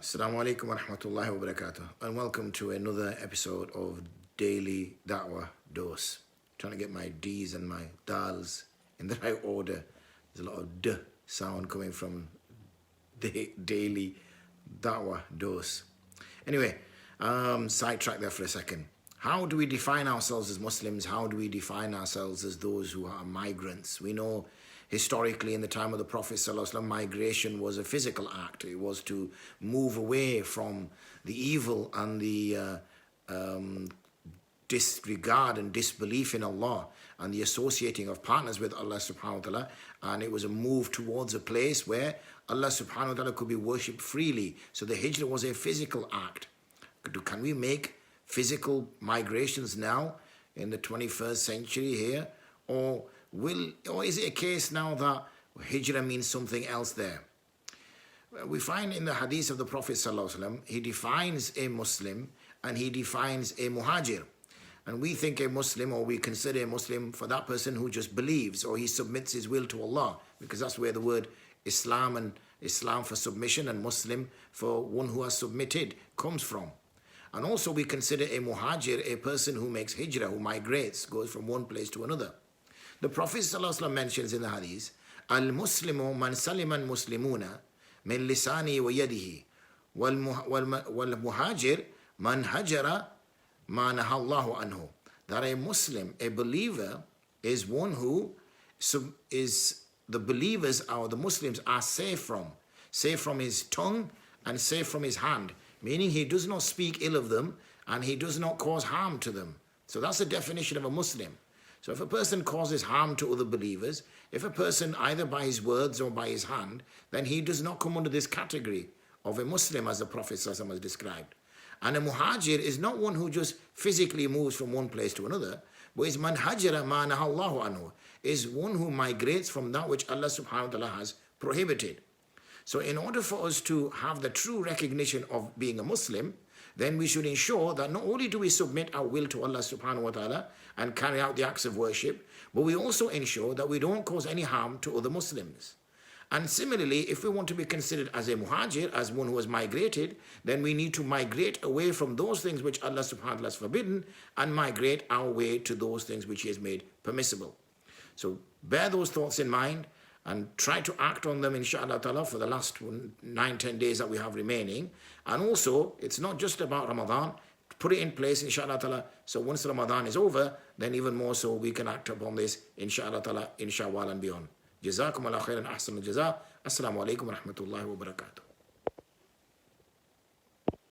Assalamu alaikum wa rahmatullahi wa barakatuh, and welcome to another episode of Daily Daʿwa Dose. Trying to get my D's and my Dals in the right order. There's a lot of D sound coming from the Daily Daʿwa Dose. Anyway, sidetrack there for a second. How do we define ourselves as Muslims? How do we define ourselves as those who are migrants? We know historically in the time of the Prophet ﷺ, migration was a physical act. It was to move away from the evil and the disregard and disbelief in Allah and the associating of partners with Allah subhanahu wa ta'ala. And it was a move towards a place where Allah subhanahu wa ta'ala could be worshipped freely. So the hijrah was a physical act. Can we make physical migrations now in the 21st century here? Or is it a case now that hijrah means something else there? We find in the hadith of the Prophet ﷺ, he defines a Muslim and he defines a muhajir. And we think a Muslim, or we consider a Muslim for that person who just believes or he submits his will to Allah, because that's where the word Islam and Islam for submission and Muslim for one who has submitted comes from. And also we consider a muhajir a person who makes hijrah, who migrates, goes from one place to another. The Prophet ﷺ mentions in the hadith, Al-Muslimu man saliman muslimuna min lisani wa yadihi wal-muhajir man hajara ma nahallahu anhu. That a Muslim, a believer, is one who is the believers or the Muslims are safe from his tongue and safe from his hand, meaning he does not speak ill of them and he does not cause harm to them. So that's the definition of a Muslim. So if a person causes harm to other believers, if a person either by his words or by his hand, then he does not come under this category of a Muslim as the Prophet ﷺ has described. And a muhajir is not one who just physically moves from one place to another, but is man hajara ma nahallahu anhu, is one who migrates from that which Allah subhanahu wa ta'ala has prohibited. So in order for us to have the true recognition of being a Muslim, then we should ensure that not only do we submit our will to Allah subhanahu wa ta'ala and carry out the acts of worship, but we also ensure that we don't cause any harm to other Muslims. And similarly, if we want to be considered as a muhajir, as one who has migrated, then we need to migrate away from those things which Allah subhanahu wa ta'ala has forbidden and migrate our way to those things which He has made permissible. So bear those thoughts in mind and try to act on them, inshaAllah ta'ala, for the last 9-10 days that we have remaining. And also, it's not just about Ramadan. Put it in place, inshaAllah ta'ala, so once Ramadan is over, then even more so we can act upon this, inshaAllah ta'ala, in Shawwal and beyond. Jazakum Allah khairan ahsan al-jaza. Assalamu alaikum wa rahmatullahi wa barakatuh.